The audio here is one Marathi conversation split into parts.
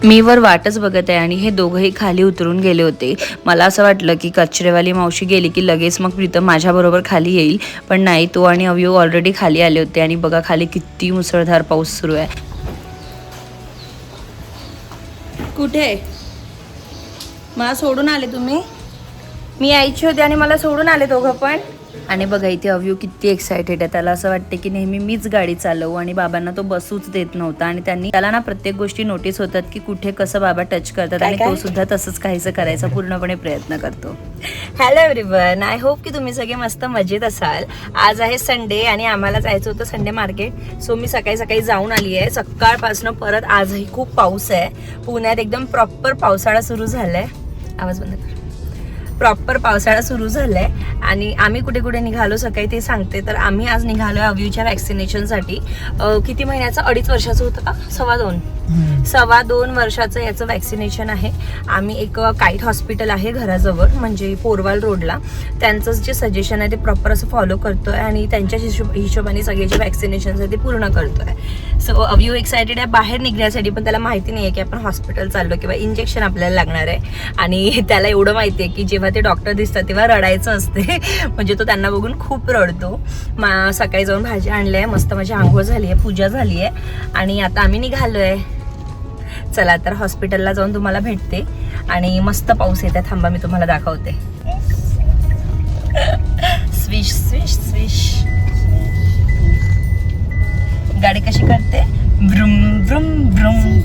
मी वर वाटच बघत आहे आणि हे दोघंही खाली उतरून गेले होते. मला असं वाटलं की कचरेवाली मावशी गेली की लगेच मग प्रीतम माझ्याबरोबर खाली येईल, पण नाही, तो आणि अवयव ऑलरेडी खाली आले होते. आणि बघा खाली किती मुसळधार पाऊस सुरू आहे. कुठे मला सोडून आले तुम्ही? मी यायची होते आणि मला सोडून आले दोघं पण. आणि बघा इथे अवयव किती एक्सायटेड आहे. त्याला असं वाटते की नेहमी मीच गाडी चालवू आणि बाबांना तो बसूच देत नव्हता. आणि त्याला ना प्रत्येक गोष्टी नोटीस होतात की कुठे कसं बाबा टच करतात आणि तो सुद्धा तसंच काहीसं करायचा पूर्णपणे प्रयत्न करतो. हॅलो एव्हरीवन, आय होप की तुम्ही सगळे मस्त मजेत असाल. आज आहे संडे आणि आम्हाला जायचं होतं संडे मार्केट. सो मी सकाळी सकाळी जाऊन आली आहे. सकाळपासून परत आजही खूप पाऊस आहे पुण्यात. एकदम प्रॉपर पावसाळा सुरू झालाय. आवाज बंद कर. प्रॉपर पावसाळा सुरू झालाय. आणि आम्ही कुठे कुठे निघालो सकाळी ते सांगते. तर आम्ही आज निघालोय अवयूच्या वॅक्सिनेशनसाठी. किती महिन्याचं? 2.5 वर्षाचं होतं का? 2.25 वर्षाचं याचं वॅक्सिनेशन आहे. आम्ही एक काईट हॉस्पिटल आहे घराजवळ, म्हणजे पोरवाल रोडला. त्यांचं जे सजेशन आहे ते प्रॉपर असं फॉलो करतोय आणि त्यांच्या हिशोबाने सगळे जे वॅक्सिनेशन आहे ते पूर्ण करतोय. सो अवयू एक्सायटेड आहे बाहेर निघण्यासाठी, पण त्याला माहिती नाही आहे की आपण हॉस्पिटल चाललो किंवा इंजेक्शन आपल्याला लागणार आहे. आणि त्याला एवढं माहिती आहे की जेव्हा ते डॉक्टर दिसतात तेव्हा रडायचं असते. म्हणजे तो त्यांना बघून खूप रडतो. सकाळी जाऊन भाजी आणली आहे, मस्त माझी आंघोळ झाली आहे, पूजा झाली आहे आणि आता आम्ही निघालोय. चला तर हॉस्पिटलला जाऊन तुम्हाला भेटते. आणि मस्त पाऊस येते, थांबा मी तुम्हाला दाखवते. स्विश स्विश स्विश गाडी कशी करते, व्रुम व्रुम व्रुम.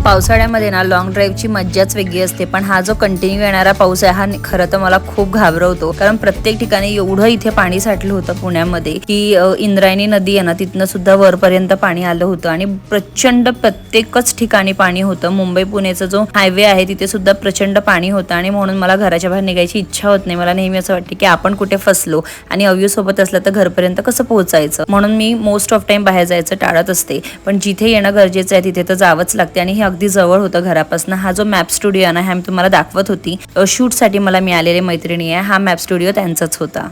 पावसाळ्यामध्ये ना लॉंग ड्राईव्हची मज्जाच वेगळी असते. पण हा जो कंटिन्यू येणारा पाऊस आहे हा खरं तर मला खूप घाबरवतो. कारण प्रत्येक ठिकाणी एवढं इथे पाणी साठलं होतं पुण्यामध्ये की इंद्रायणी नदी आहे ना, तिथनं सुद्धा वरपर्यंत पाणी आलं होतं. आणि प्रचंड प्रत्येकच ठिकाणी पाणी होतं. मुंबई पुण्याचा जो हायवे आहे तिथे सुद्धा प्रचंड पाणी होतं. आणि म्हणून मला घराच्या बाहेर निघायची इच्छा होत नाही. मला नेहमी असं वाटतं की आपण कुठे फसलो आणि अवयू सोबत असलं तर घरपर्यंत कसं पोहोचायचं. म्हणून मी मोस्ट ऑफ टाइम बाहेर जायचं टाळत असते. पण जिथे येणं गरजेचं आहे तिथे तर जावंच लागते. आणि हे अगदी जवळ होतं घरापासून. हा जो मॅप स्टुडिओ आहे ना, हा मी तुम्हाला दाखवत होती. शूटसाठी मला मिळालेले मैत्रिणी आहे. हा मॅप स्टुडिओ त्यांचाच होता.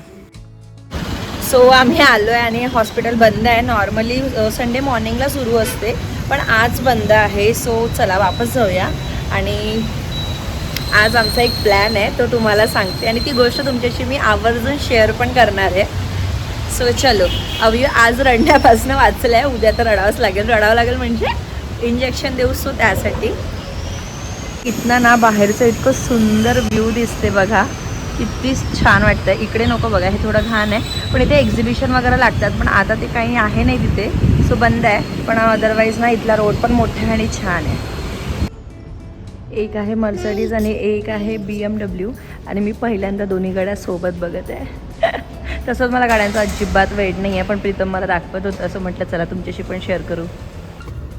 सो आम्ही आलोय आणि हॉस्पिटल बंद आहे. नॉर्मली संडे मॉर्निंगला सुरू असते, पण आज बंद आहे. सो चला वापस जाऊया. आणि आज आमचा एक प्लॅन आहे तो तुम्हाला सांगते आणि ती गोष्ट तुमच्याशी मी आवर्जून शेअर पण करणार आहे. सो चलो. अवयू आज रडण्यापासून वाचलाय, उद्या तर रडावंच लागेल. रडावं लागेल म्हणजे इंजेक्शन देऊ. सो त्यासाठी इथनं ना बाहेरचं इतकं सुंदर व्ह्यू दिसते बघा, किती छान वाटतं. इकडे नको बघा, हे थोडं घाण आहे. पण इथे एक्झिबिशन वगैरे लागतात, पण आता ते काही आहे नाही तिथे. सो बंद आहे. पण अदरवाईज ना इथला रोड पण मोठा आणि छान आहे. एक आहे मर्सिडीज आणि एक आहे BMW. आणि मी पहिल्यांदा दोन्ही गाड्या सोबत बघत आहे. तसंच मला गाड्यांचा अजिबात वेळ नाही आहे, पण प्रीतम मला दाखवत होतं. असं म्हटलं चला तुमच्याशी पण शेअर करू.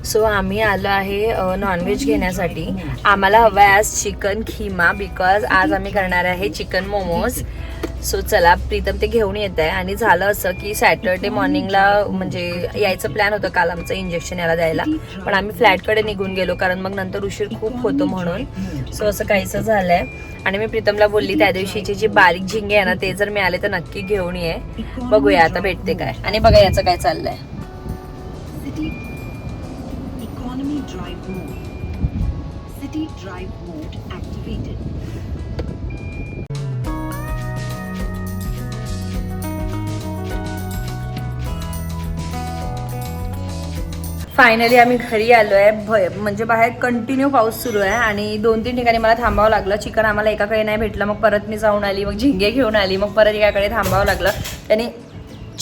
सो आम्ही आलो आहे नॉनव्हेज घेण्यासाठी. आम्हाला हवं आहे आज चिकन खिमा, बिकॉज आज आम्ही करणार आहे चिकन मोमोज. सो चला प्रीतम ते घेऊन येत आहे. आणि झालं असं की सॅटर्डे मॉर्निंगला म्हणजे यायचं प्लॅन होतं काल आमचं इंजेक्शन याला द्यायला, पण आम्ही फ्लॅटकडे निघून गेलो कारण मग नंतर उशीर खूप होतो म्हणून. सो असं काहीसं झालं आहे. आणि मी प्रीतमला बोलली त्या दिवशीची जी बारीक झिंगे आहे ना ते जर मिळाले तर नक्की घेऊन ये. बघूया आता भेटते काय. आणि बघा याचं काय चाललंय. Drive mode. City drive mode activated. Finally आम्ही घरी आलो आहे. म्हणजे बाहेर कंटिन्यू पाऊस सुरू आहे आणि 2-3 ठिकाणी मला थांबावं लागलं. चिकन आम्हाला एकाकडे नाही भेटलं, मग परत मी जाऊन आली, मग झिंगे घेऊन आली, मग परत एकाकडे थांबावं लागलं. त्याने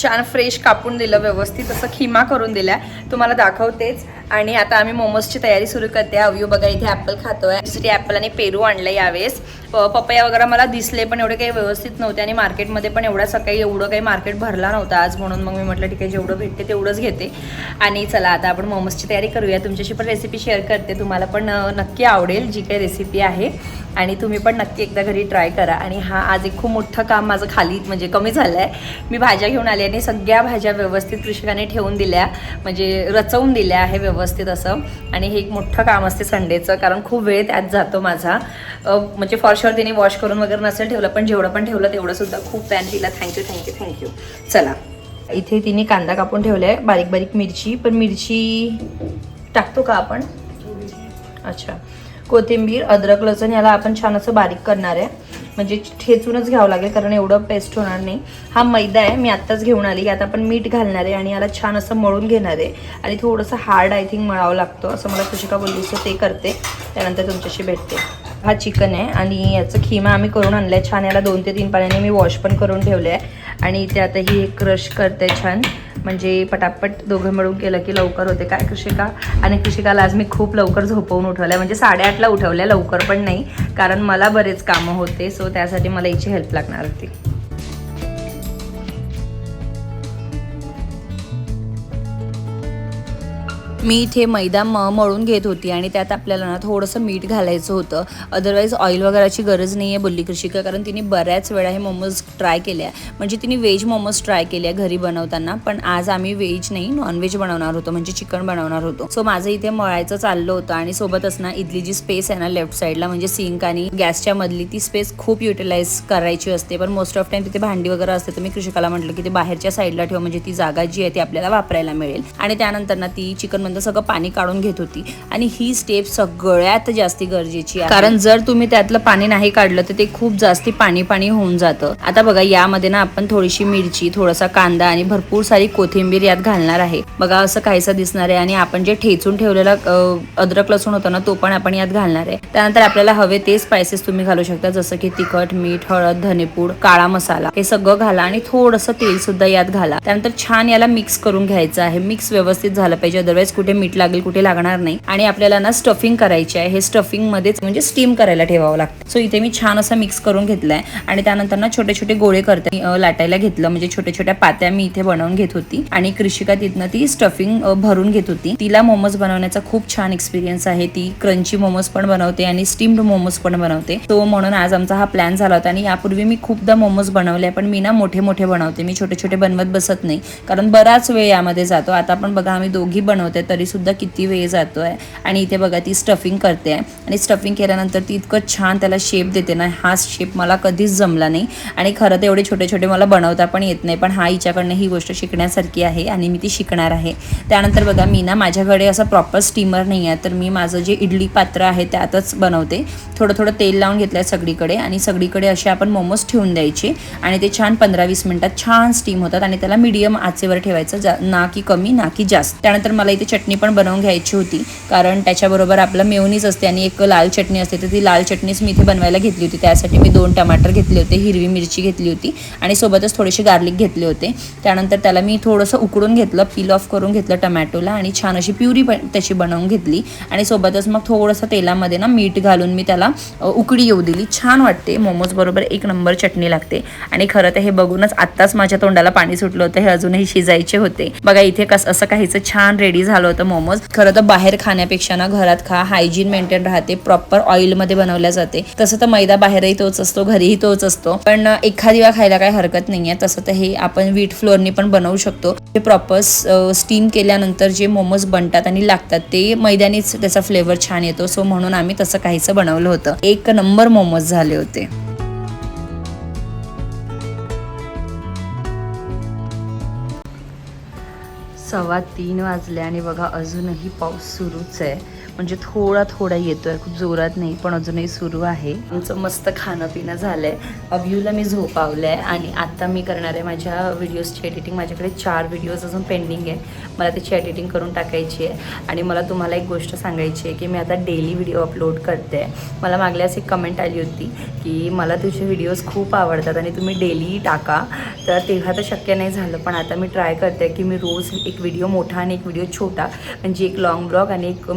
छान फ्रेश कापून दिलं, व्यवस्थित असं खिमा करून दिल्या, तुम्हाला दाखवतेच. आणि आता आम्ही मोमोजची तयारी सुरू करते. अवयू बघा इथे ॲपल खातोय. त्यासाठी ॲपल आणि पेरू आणलं यावेळेस. पपया वगैरे मला दिसले पण एवढे काही व्यवस्थित नव्हते. आणि मार्केटमध्ये पण एवढा सकाळी एवढं काही मार्केट भरला नव्हता आज, म्हणून मग मी म्हटलं ठीक आहे जेवढं भेटते तेवढंच घेते. आणि चला आता आपण मोमोजची तयारी करूया. तुमच्याशी पण रेसिपी शेअर करते, तुम्हाला पण नक्की आवडेल जी काही रेसिपी आहे. आणि तुम्ही पण नक्की एकदा घरी ट्राय करा. आणि हा आज एक खूप मोठं काम माझं खाली म्हणजे कमी झालं आहे. मी भाज्या घेऊन आले आणि सगळ्या भाज्या व्यवस्थित कृषिकाने ठेवून दिल्या, म्हणजे रचवून दिल्या आहे व्यवस्थित असं. आणि हे एक मोठं काम असते संडेचं, कारण खूप वेळ त्यात जातो माझा. म्हणजे फॉर शुअर तिने वॉश करून वगैरे नसेल ठेवलं, पण जेवढं पण ठेवलं तेवढं सुद्धा खूप पॅन तिला थँक्यू. चला, इथे तिने कांदा कापून ठेवला आहे, बारीक बारीक मिरची. पण मिरची टाकतो का आपण? अच्छा. कोथिंबीर, अद्रक, लसूण याला आपण छान असं बारीक करणार आहे, म्हणजे ठेचूनच घ्यावं लागेल कारण एवढं पेस्ट होणार नाही. हा मैदा आहे, मी आत्ताच घेऊन आली. आता आपण मीठ घालणार आहे आणि याला छान असं मळून घेणार आहे. आणि थोडंसं हार्ड आय थिंक मळावं लागतं असं मला कृषिका बोलली, सो ते करते, त्यानंतर तुमच्याशी भेटते. हा चिकन आहे आणि याचं खिमा आम्ही करून आणलं आहे छान. याला 2 ते 3 पाण्याने मी वॉश पण करून ठेवले आहे. आणि इथे आता ही एक क्रश करते छान, म्हणजे पटापट दोघं मिळून केलं की लवकर होते. काय कृषिका? आणि कृषिकाला आज मी खूप लवकर झोपवून उठवलं, म्हणजे 8:30ला उठवल्या, लवकर पण नाही कारण मला बरेच कामं होते, सो त्यासाठी मला याची हेल्प लागणार होती. मी इथे मैदा मळून घेत होती आणि त्यात आपल्याला ना थोडंसं मीठ घालायचं होतं. अदरवाईज ऑइल वगैरेची गरज नाही आहे बोलली कृषिका, कारण तिने बऱ्याच वेळा हे मोमोज ट्राय केले आहे. म्हणजे तिने व्हेज मोमोज ट्राय केले आहे घरी बनवताना, पण आज आम्ही व्हेज नाही नॉनव्हेज बनवणार होतो, म्हणजे चिकन बनवणार होतो. सो माझं इथे मळायचं चाललं होतं. आणि सोबतच ना इथली जी स्पेस आहे ना लेफ्ट साईडला, म्हणजे सिंक आणि गॅसच्या मधली, ती स्पेस खूप युटिलाइज करायची असते, पण मोस्ट ऑफ टाइम तिथे भांडी वगैरे असते. तर मी कृषिकाला म्हटलं की ते बाहेरच्या साईडला ठेव, म्हणजे ती जागा जी आहे ती आपल्याला वापरायला मिळेल. आणि त्यानंतर ना ती चिकन सगळं पाणी काढून घेत होती. आणि ही स्टेप सगळ्यात जास्ती गरजेची आहे, कारण जर तुम्ही त्यातलं पाणी नाही काढलं तर ते खूप जास्ती पाणी होऊन जातं. आता बघा, यामध्ये ना आपण थोडीशी मिरची, थोडासा कांदा आणि भरपूर सारी कोथिंबीर यात घालणार आहे. बघा असं काहीसं दिसणार आहे. आणि आपण जे ठेचून ठेवलेला अद्रक लसूण होता ना, तो पण आपण यात घालणार आहे. त्यानंतर आपल्याला हवे ते स्पायसेस तुम्ही घालू शकता, जसं की तिखट, मीठ, हळद, धनेपूड, काळा मसाला, हे सगळं घाला. आणि थोडंसं तेल सुद्धा यात घाला. त्यानंतर छान याला मिक्स करून घ्यायचं आहे. मिक्स व्यवस्थित झालं पाहिजे, अदरवाईज कुठे मीठ लागेल कुठे लागणार नाही. आणि आपल्याला ना स्टफिंग करायची आहे. हे स्टफिंग मध्येच म्हणजे स्टीम करायला ठेवावं लागतं. सो इथे मी छान असं मिक्स करून घेतलंय. आणि त्यानंतर ना छोटे छोटे गोळे करते लाटायला घेतलं, म्हणजे छोट्या छोट्या पात्या मी इथे बनवून घेत होती. आणि कृषिका तिथनं ती स्टफिंग भरून घेत होती. तिला मोमोज बनवण्याचा खूप छान एक्सपिरियन्स आहे. ती क्रंची मोमोज पण बनवते आणि स्टीम्ड मोमोज पण बनवते. तो म्हणून आज आमचा हा प्लॅन झाला होता. आणि यापूर्वी मी खूपदा मोमोज बनवले, पण मी ना मोठे मोठे बनवते, मी छोटे छोटे बनवत बसत नाही, कारण बराच वेळ यामध्ये जातो. आता पण बघा आम्ही दोघी बनवते तरी सुद्धा किती वेळ जातोय. आणि इथे बघा ती स्टफिंग करते. आणि स्टफिंग केल्यानंतर ती इतकं छान त्याला शेप देते ना, हा शेप मला कधीच जमला नाही. आणि खरं तर एवढे छोटे छोटे मला बनवता पण येत नाही, पण हा हिच्याकडनं ही गोष्ट शिकण्यासारखी आहे आणि मी ती शिकणार आहे. त्यानंतर बघा, मी ना माझ्याकडे असं प्रॉपर स्टीमर नाही आहे, तर मी माझं जे इडली पात्र आहे त्यातच बनवते. थोडं थोडं तेल लावून घेतलं आहे सगळीकडे, आणि सगळीकडे असे आपण मोमोज ठेवून द्यायचे. आणि ते छान 15-20 मिनिटात छान स्टीम होतात. आणि त्याला मीडियम आचेवर ठेवायचं, ना की कमी ना की जास्त. त्यानंतर मला इथे चटणी पण बनवून घ्यायची होती, कारण त्याच्याबरोबर आपलं मेयोनीज असते आणि एक लाल चटणी असते. तर ती लाल चटणीच मी इथे बनवायला घेतली होती. त्यासाठी मी 2 टमाटर घेतले होते, हिरवी मिरची घेतली होती आणि सोबतच थोडेसे गार्लिक घेतले होते. त्यानंतर त्याला मी थोडंसं उकडून घेतलं, पील ऑफ करून घेतलं टमॅटोला, आणि छान अशी प्युरी त्याची बनवून घेतली. आणि सोबतच मग थोडंसं तेलामध्ये ना मीठ घालून मी त्याला उकडी येऊ दिली. छान वाटते, मोमोज बरोबर एक नंबर चटणी लागते. आणि खरं तर हे बघूनच आत्ताच माझ्या तोंडाला पाणी सुटलं होतं, हे अजूनही शिजायचे होते. बघा इथे असं काहीचं छान रेडी झालं होतं मोमोज. खरं तर बाहेर खाण्यापेक्षा ना घरात खा, हायजीन मेंटेन राहते, प्रॉपर ऑइलमध्ये बनवल्या जाते. तसं तर मैदा बाहेरही तोच असतो, घरीही तोच असतो, पण एखादी वेळा खायला काही हरकत नाहीये. तसं तर हे आपण व्हीट फ्लोअरनी पण बनवू शकतो. ते प्रॉपर स्टीम केल्यानंतर जे मोमोज बनतात आणि लागतात ते मैद्यानेच त्याचा फ्लेवर छान येतो. सो म्हणून आम्ही तसं काहीचं बनवलं होतं. एक नंबर मोमोज झाले होते. 3:15 वाजले आणि बघा अजूनही पाऊस सुरूच आहे. म्हणजे थोडा थोडा येतोय, खूप जोरात नाही पण अजूनही सुरू आहे. आमचं मस्त खाणं पिणं झालंय. अभियूला मी झोपावलंय आणि आता मी करणार आहे माझ्या व्हिडिओजची एडिटिंग. माझ्याकडे 4 व्हिडिओज अजून पेंडिंग आहे, मला त्याची एडिटिंग करून टाकायची आहे. आणि मला तुम्हाला एक गोष्ट सांगायची आहे की मी आता डेली व्हिडिओ अपलोड करते. मला मागल्यास एक कमेंट आली होती की मला तुझे व्हिडिओज खूप आवडतात आणि तुम्ही डेली टाका. तर तेव्हा तर शक्य नाही झालं, पण आता मी ट्राय करते की मी रोज एक व्हिडिओ मोठा आणि एक व्हिडिओ छोटा, म्हणजे एक लॉंग ब्लॉग आणि एक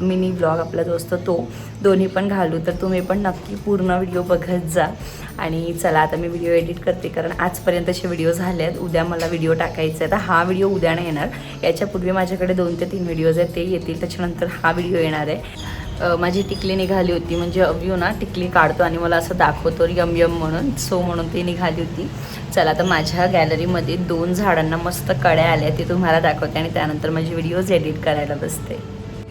मिनी ब्लॉग आपला जो असतो तो, दोन्ही पण घालू. तर तुम्ही पण नक्की पूर्ण व्हिडिओ बघत जा. आणि चला आता मी व्हिडिओ एडिट करते, कारण आजपर्यंतचे व्हिडिओ झाले आहेत. उद्या मला व्हिडिओ टाकायचा आहे, तर हा व्हिडिओ उद्या नाही येणार. याच्यापूर्वी माझ्याकडे 2 ते 3 व्हिडिओज आहेत, ते येतील. त्याच्यानंतर हा व्हिडिओ येणार आहे. माझी टिकली निघाली होती. म्हणजे अव्यू ना टिकली काढतो आणि मला असं दाखवतो यम यम म्हणून, सो म्हणून ती निघाली होती. चला आता माझ्या गॅलरीमध्ये 2 झाडांना मस्त कळ्या आल्या, ते तुम्हाला दाखवते आणि त्यानंतर माझी व्हिडिओज एडिट करायला बसते.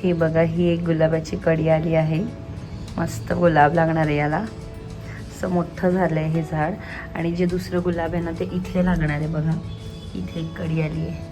हे बघा, ही एक गुलाबाची कडी आली आहे. मस्त गुलाब लागणार आहे याला. असं मोठं झालं आहे हे झाड. आणि जे दुसरं गुलाब आहे ना ते इथे लागणार आहे. बघा इथे एक कडी आली आहे.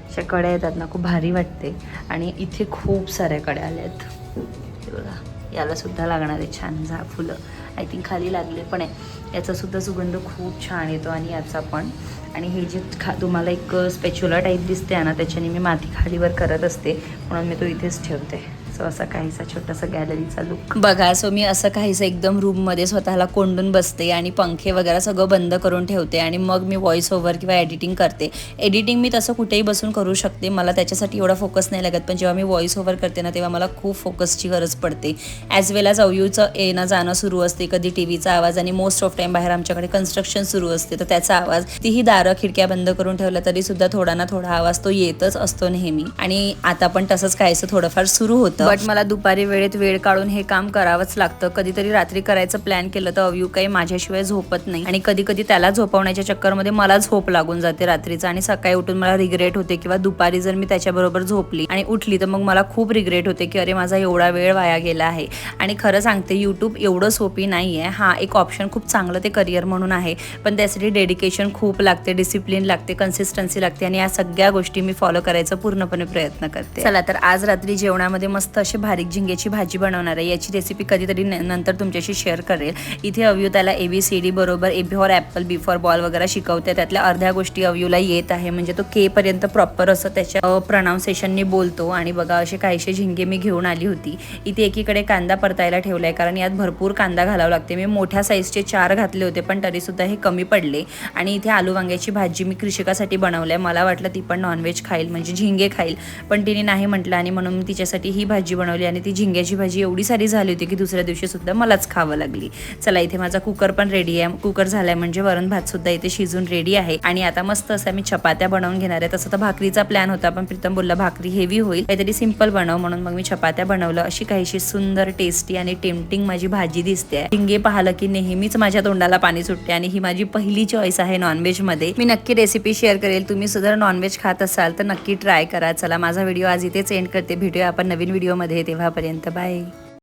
अशा कड्या येतात ना, खूप भारी वाटते. आणि इथे खूप साऱ्या कड्या आल्या आहेत. हे बघा, याला सुद्धा लागणार आहे छान फुलं. आय थिंक खाली लागले पण आहे. याचा सुद्धा सुगंध खूप छान येतो आणि याचा पण. आणि हे जे तुम्हाला एक स्पॅच्युला टाईप दिसते ना, त्याच्याने मी माती खालीवर करत असते, म्हणून मी तो इथेच ठेवते. सो असा काहीसा छोटासा गॅलरीचा लुक बघा. सो मी असं काहीसं एकदम रूममध्ये स्वतःला कोंडून बसते आणि पंखे वगैरे सगळं बंद करून ठेवते आणि मग मी व्हॉइस ओव्हर किंवा एडिटिंग करते. एडिटिंग मी तसं कुठेही बसून करू शकते, मला त्याच्यासाठी एवढा फोकस नाही लागत. पण जेव्हा मी व्हॉइस ओव्हर करते ना, तेव्हा मला खूप फोकसची गरज पडते. ॲज वेल ॲज अव्यूचं येणं जाणं सुरू असते, कधी टीव्हीचा आवाज आणि मोस्ट ऑफ टाईम बाहेर आमच्याकडे कन्स्ट्रक्शन सुरू असते, तर त्याचा आवाज. तीही दारं खिडक्या बंद करून ठेवलं तरी सुद्धा थोडा ना थोडा आवाज तो येतच असतो नेहमी. आणि आता पण तसंच काहीसं थोडंफार सुरू होतं. बट मला दुपारी वेळेत वेळ काढून हे काम करावंच लागतं. कधीतरी रात्री करायचं प्लॅन केलं तर अव्यू काही माझ्याशिवाय झोपत नाही आणि कधी कधी त्याला झोपवण्याच्या चक्करमध्ये मला झोप लागून जाते रात्रीचा आणि सकाळी उठून मला रिग्रेट होते. किंवा दुपारी जर मी त्याच्याबरोबर झोपली आणि उठली तर मग मला खूप रिग्रेट होते की अरे माझा एवढा वेळ वाया गेला आहे. आणि खरं सांगते, यूट्यूब एवढं सोपी नाही आहे. हा एक ऑप्शन खूप चांगलं ते करिअर म्हणून आहे, पण त्यासाठी डेडिकेशन खूप लागते, डिसिप्लिन लागते, कन्सिस्टन्सी लागते आणि या सगळ्या गोष्टी मी फॉलो करायचा पूर्णपणे प्रयत्न करते. चला तर आज रात्री जेवणामध्ये मस्त अशी बारीक झिंग्याची भाजी बनवणार आहे. याची रेसिपी कधीतरी नंतर तुमच्याशी शेअर करेल. इथे अव्यू त्याला ABCD बरोबर A for Apple, B for ball वगैरे शिकवते. त्यातल्या अर्ध्या गोष्टी अव्यूला येत आहे, म्हणजे तो K पर्यंत प्रॉपर असं त्याच्या प्रोनाउन्सिएशननी बोलतो. आणि बघा असे काहीसे झिंगे मी घेऊन आली होती. इथे एकीकडे कांदा परतायला ठेवलाय, कारण यात भरपूर कांदा घालावा लागते. मी मोठ्या साईजचे 4 घातले होते, पण तरी सुद्धा हे कमी पडले. आणि इथे आलू वांग्याची भाजी मी कृषिकासाठी बनवली. मला वाटलं ती पण नॉनव्हेज खाईल, म्हणजे झिंगे खाईल, पण तिने नाही म्हटलं आणि म्हणून मी तिच्यासाठी ही भाजी बनवली. आणि ती झिंग्याची भाजी एवढी सारी झाली होती की दुसऱ्या दिवशी सुद्धा मलाच खावं लागली. चला इथे माझा कुकर पण रेडी आहे. कुकर झालाय म्हणजे वरण भात सुद्धा इथे शिजून रेडी आहे. आणि आता मस्त असं मी चपात्या बनवून घेणार आहे. तसं तर भाकरीचा प्लॅन होता, पण प्रीतम बोलला भाकरी हेवी होईल, काहीतरी सिंपल बनव, म्हणून मग मी चपात्या बनवलं. अशी काहीशी सुंदर, टेस्टी आणि टेम्पटिंग माझी भाजी दिसते. झिंगे पाहिलं की नेहमीच माझ्या तोंडाला पाणी सुटते आणि ही माझी पहिली चॉईस आहे नॉनव्हेज मध्ये. मी नक्की रेसिपी शेअर करेल. तुम्ही सुद्धा नॉनव्हेज खात असाल तर नक्की ट्राय करा. चला माझा व्हिडिओ आज इथेच एंड करते. भेटूया आपण नवीन व्हिडिओमध्ये. तेव्हापर्यंत बाय.